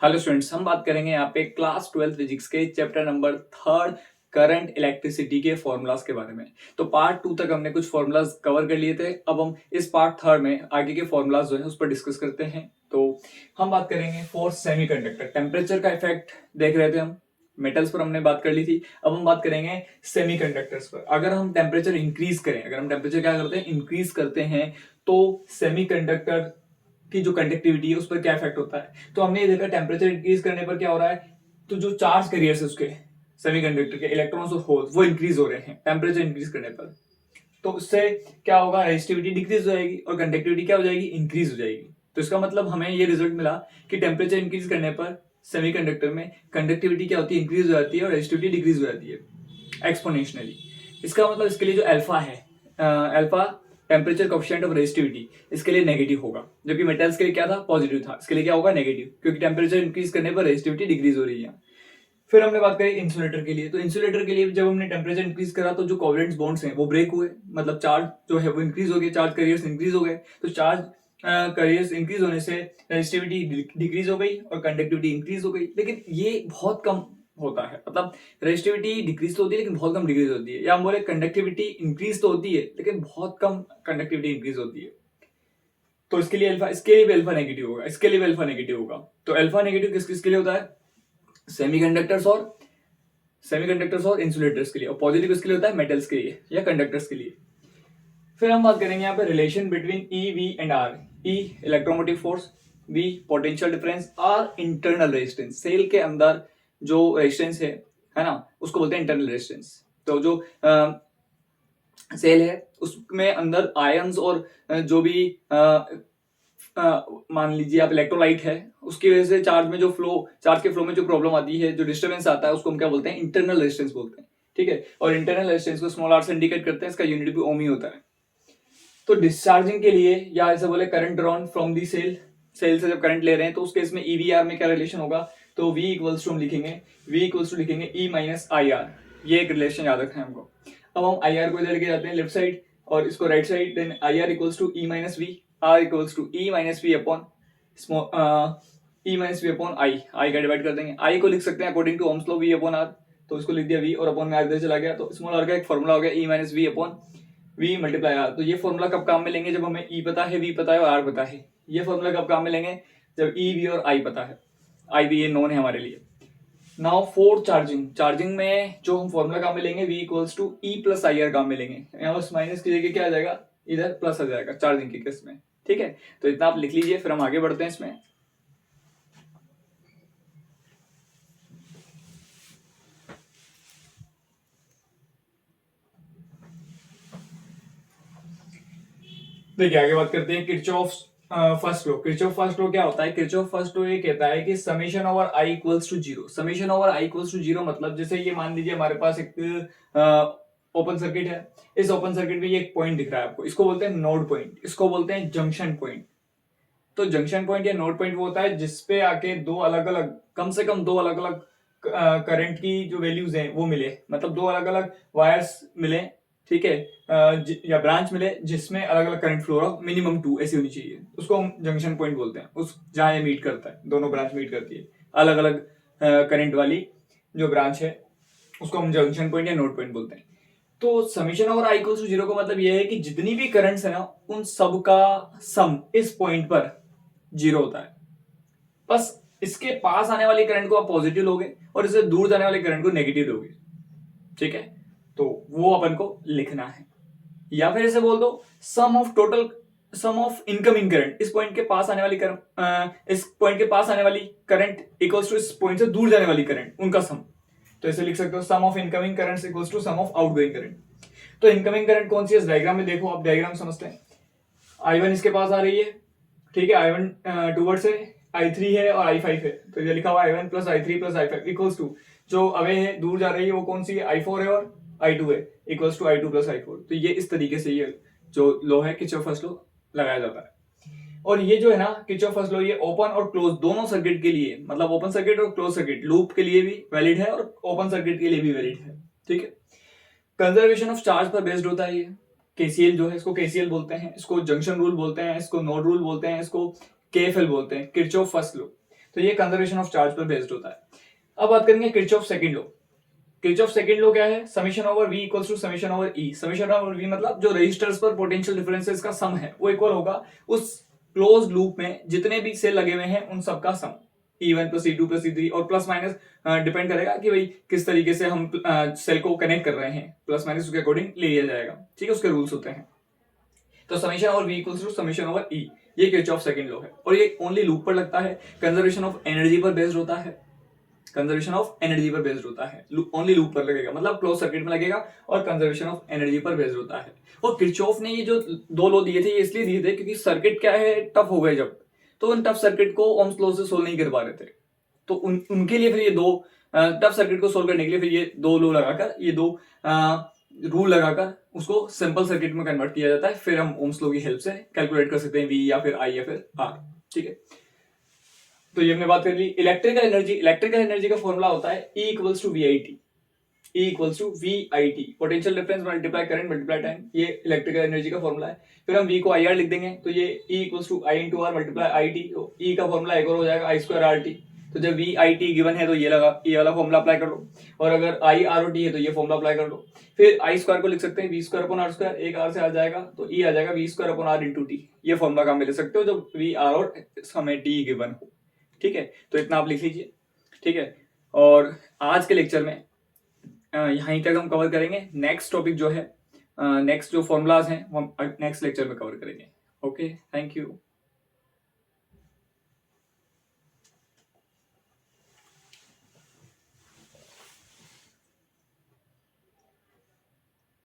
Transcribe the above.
Hello students, हम बात करेंगे यहाँ पे क्लास 12 फिजिक्स के चैप्टर नंबर 3 करंट इलेक्ट्रिसिटी के फॉर्मूलाज के बारे में। तो पार्ट 2 तक हमने कुछ फॉर्मूलाज कवर कर लिए थे। अब हम इस पार्ट 3 में आगे के फॉर्मूलाज जो है उस पर डिस्कस करते हैं। तो हम बात करेंगे फॉर सेमीकंडक्टर टेम्परेचर का इफेक्ट देख रहे थे हम, मेटल्स पर हमने बात कर ली थी। अब हम बात करेंगे सेमीकंडक्टर्स पर। अगर हम टेम्परेचर इंक्रीज करें, अगर हम टेम्परेचर क्या करते हैं, इंक्रीज करते हैं, तो सेमीकंडक्टर की जो कंडक्टिविटी है उस पर क्या इफेक्ट होता है। तो हमने ये देखा टेम्परेचर इंक्रीज करने पर क्या हो रहा है, तो जो चार्ज कैरियर्स है उसके सेमीकंडक्टर के इलेक्ट्रॉन्स और होल्स वो इंक्रीज हो रहे हैं टेम्परेचर इंक्रीज करने पर। तो उससे क्या होगा, रेजिस्टिविटी डिक्रीज हो जाएगी और कंडक्टिविटी क्या हो जाएगी, इंक्रीज हो जाएगी। तो इसका मतलब हमें ये रिजल्ट मिला कि टेम्परेचर इंक्रीज करने पर सेमीकंडक्टर में कंडक्टिविटी क्या होती है, इंक्रीज हो जाती है और रेजिस्टिविटी डिक्रीज हो जाती है एक्सपोनेंशियली। इसका मतलब इसके लिए जो अल्फा है, alpha temperature coefficient of resistivity, इसके लिए नेगेटिव होगा, जबकि मेटल्स के लिए क्या था, पॉजिटिव था। इसके लिए क्या होगा, नेगेटिव, क्योंकि टेम्परेचर इंक्रीज करने पर रेजिस्टिविटी डिक्रीज हो रही है। फिर हमने बात करी इंसुलेटर के लिए। तो इंसुलेटर के लिए जब हमने टेम्परेचर इंक्रीज करा तो जो कोवेलेंट बॉन्ड्स हैं वो ब्रेक हुए, मतलब चार्ज जो है वो इंक्रीज हो गए, चार्ज कैरियर्स इंक्रीज हो गए। तो चार्ज कैरियर्स इंक्रीज होने से रेजिस्टिविटी डिक्रीज हो गई और कंडक्टिविटी इंक्रीज हो गई। लेकिन ये बहुत कम होता है, मतलब रेजिस्टिविटी डिक्रीज तो होती है लेकिन बहुत कम डिक्रीज होती है, या हम बोले कंडक्टिविटी इंक्रीज तो होती है लेकिन बहुत कम कंडक्टिविटी इंक्रीज होती है। तो इसके लिए अल्फा, इसके लिए भी अल्फा नेगेटिव होगा, इसके लिए भी अल्फा नेगेटिव होगा। तो अल्फा नेगेटिव किस किसके लिए होता है, सेमीकंडक्टर्स और इंसुलेटर्स के लिए, और पॉजिटिव किसके लिए होता है, मेटल्स के लिए या कंडक्टर्स के लिए। फिर हम बात करेंगे यहाँ पे relation between E V and R. E electromotive force, V potential difference, R internal resistance. Cell के अंदर जो रेजिस्टेंस है ना, उसको बोलते हैं इंटरनल रेजिस्टेंस। तो जो सेल है उसमें अंदर आयंस और जो भी मान लीजिए आप इलेक्ट्रोलाइट है, उसकी वजह से चार्ज के फ्लो में जो प्रॉब्लम आती है, जो डिस्टर्बेंस आता है, उसको हम क्या बोलते हैं, इंटरनल रेजिस्टेंस बोलते हैं। ठीक है, और इंटरनल रेजिस्टेंस को स्मॉल आर से इंडिकेट करते हैं, इसका यूनिट भी ओम ही होता है। तो डिस्चार्जिंग के लिए, या ऐसे बोले current drawn from the cell, cell से जब करंट ले रहे हैं तो उस केस में ईवीआर में क्या रिलेशन होगा, तो V इक्वल्स टू हम लिखेंगे E माइनस आई आर। ये एक रिलेशन याद रखना है हमको। अब हम आई आर को इधर लेके जाते हैं लेफ्ट साइड और इसको right side, then I R equals to E minus V, R equals to E minus V upon E minus V upon I का डिवाइड कर देंगे। आई को लिख सकते हैं according to Ohm's law V upon R, तो इसको लिख दिया V और अपॉन में आर इधर चला गया, तो स्मॉल आर का एक फॉर्मूला हो गया E minus V upon V multiply R. तो ये फॉर्मूला कब काम में लेंगे, जब हमें E पता है, V पता है और R पता है। ये फॉर्मूला कब काम में लेंगे, जब E V और I पता है, I भी ये नोन है हमारे लिए। नाउ फॉर चार्जिंग में जो हम फॉर्मूला काम में लेंगे, V equals to E plus I R काम में लेंगे। यहाँ बस माइनस की जगह क्या आ जाएगा, इधर प्लस आ जाएगा चार्जिंग के केस में। ठीक है, तो इतना आप लिख लीजिए, फिर हम आगे बढ़ते हैं इसमें। देखिए आगे बात करते हैं Kirchhoff first law. Kirchhoff first law क्या होता है, किरचॉफ फर्स्ट लॉ ये कहता है कि summation over I equals to zero. Summation over I equals to zero मतलब जैसे ये मान लीजिए हमारे पास एक ओपन सर्किट है, इस ओपन सर्किट में ये एक पॉइंट दिख रहा है आपको, इसको बोलते हैं नोड पॉइंट, इसको बोलते हैं जंक्शन पॉइंट। तो जंक्शन पॉइंट या नोड पॉइंट वो होता है जिसपे आके दो अलग अलग, कम से कम दो अलग अलग करंट की जो वैल्यूज हैं वो मिले, मतलब दो अलग अलग वायर्स मिले, ठीक है, या ब्रांच मिले जिसमें अलग अलग करंट फ्लो हो, मिनिमम 2 ऐसी होनी चाहिए, उसको हम जंक्शन पॉइंट बोलते हैं। उस जहां ये मीट करता है, दोनों ब्रांच मीट करती है, अलग अलग करंट वाली जो ब्रांच है उसको हम जंक्शन पॉइंट या नोड पॉइंट बोलते हैं। तो summation over I equals to zero का मतलब यह है कि जितनी भी करंट्स है ना उन सब का सम इस पॉइंट पर जीरो होता है। बस इसके पास आने वाली करंट को आप पॉजिटिव लोगे और इससे दूर जाने वाले करंट को नेगेटिव लोगे। ठीक है, तो वो अपन को लिखना है, या फिर ऐसे बोल दो सम ऑफ इनकमिंग करंट, इस पॉइंट के पास आने वाली करंट, इस पॉइंट के पास आने वाली करंट इक्वल्स टू इस पॉइंट से दूर जाने वाली करंट, उनका सम। तो ऐसे लिख सकते हो sum of incoming current equals to sum of outgoing current. तो इनकमिंग करंट कौन सी है, इस डायग्राम में देखो, आप डायग्राम समझते हैं। I1 इसके पास आ रही है, ठीक है, I1 टूवर्ड्स है, I3 है और I5 है। तो ये लिखा हुआ I1 plus I3 plus I5 equals to, जो अवे है, दूर जा रही है, वो कौन सी है, I4 है और I2 है, equals to I2 plus I4। तो ये इस तरीके से ये जो लॉ है, किरचॉफ फर्स्ट लॉ, लगाया जाता है। और ये जो है ना किरचॉफ फर्स्ट लॉ, ये ओपन और क्लोज दोनों सर्किट के लिए, मतलब ओपन सर्किट और क्लोज सर्किट, लूप के लिए भी वैलिड है और ओपन सर्किट के लिए भी वैलिड है। ठीक है, कंजर्वेशन ऑफ चार्ज पर बेस्ड होता है ये। केसीएल जो है, इसको केसीएल बोलते हैं, इसको जंक्शन रूल बोलते हैं, इसको नोड रूल बोलते हैं, इसको केएफएल बोलते हैं, किरचॉफ फर्स्ट लॉ। तो ये कंजर्वेशन ऑफ चार्ज पर बेस्ड होता है। अब बात करेंगे Kirchhoff second law. Kirchhoff second law क्या है? Summation over V equals to summation over E। Summation over V मतलब जो रेजिस्टर्स पर पोटेंशियल डिफरेंसेस का सम है वो इक्वल होगा उस क्लोज लूप में जितने भी सेल लगे हुए हैं उन सबका सम, E1 plus E2 plus E3, और प्लस माइनस डिपेंड करेगा कि भाई किस तरीके से हम सेल को कनेक्ट कर रहे हैं, प्लस माइनस उसके अकॉर्डिंग ले लिया जाएगा, ठीक है, उसके रूल्स होते हैं। तो summation over V equals to summation over E, ये किरचॉफ सेकंड लॉ है और ये ओनली लूप पर लगता है, कंजर्वेशन ऑफ एनर्जी पर बेस्ड होता है, कंजर्वेशन ऑफ एनर्जी पर बेस्ड होता है, ओनली लूप पर लगेगा मतलब क्लोज सर्किट में लगेगा और कंजर्वेशन ऑफ एनर्जी पर बेस्ड होता है। और किरचॉफ ने ये जो दो लॉ दिए थे ये इसलिए दिए थे क्योंकि सर्किट क्या है, टफ हो गए जब, तो उन टफ सर्किट को ओम्स लॉ से सोल्व नहीं कर पा रहे थे, तो उनके लिए फिर ये दो टफ सर्किट को सोल्व करने के लिए फिर ये दो लॉ लगाकर, ये दो रूल लगाकर उसको सिंपल सर्किट में कन्वर्ट किया जाता है, फिर हम ओम्स लॉ की हेल्प से कैलकुलेट कर सकते हैं V या फिर I या फिर R, ठीक है। तो ये हमने बात कर ली। इलेक्ट्रिकल एनर्जी का फॉर्मूला होता है E equals to VIT, E equals to VIT, potential difference multiply current multiply time, ये इलेक्ट्रिकल एनर्जी का फॉर्मूला है। फिर हम V को IR लिख देंगे, तो ये E equals to I into R multiply IT, तो E का फॉर्मूला एक और हो जाएगा I स्क्वायर RT। तो जब VIT गिवन है तो ये वाला फॉर्मूला अप्लाई कर लो, और अगर IROT है तो ये फॉर्मूला अप्लाई कर लो। फिर I स्क्वायर को लिख सकते हैं V square upon R square, एक R से आ जाएगा तो E आ जाएगा V square upon R into T, ये फॉर्मूला काम में ले सकते हो जब V R और हमें T गिवन हो, ठीक है। तो इतना आप लिख लीजिए, ठीक है। और आज के लेक्चर में यहीं तक हम कवर करेंगे, नेक्स्ट टॉपिक जो है, नेक्स्ट जो फॉर्मूलाज हैं वो हम नेक्स्ट लेक्चर में कवर करेंगे। Okay, thank you.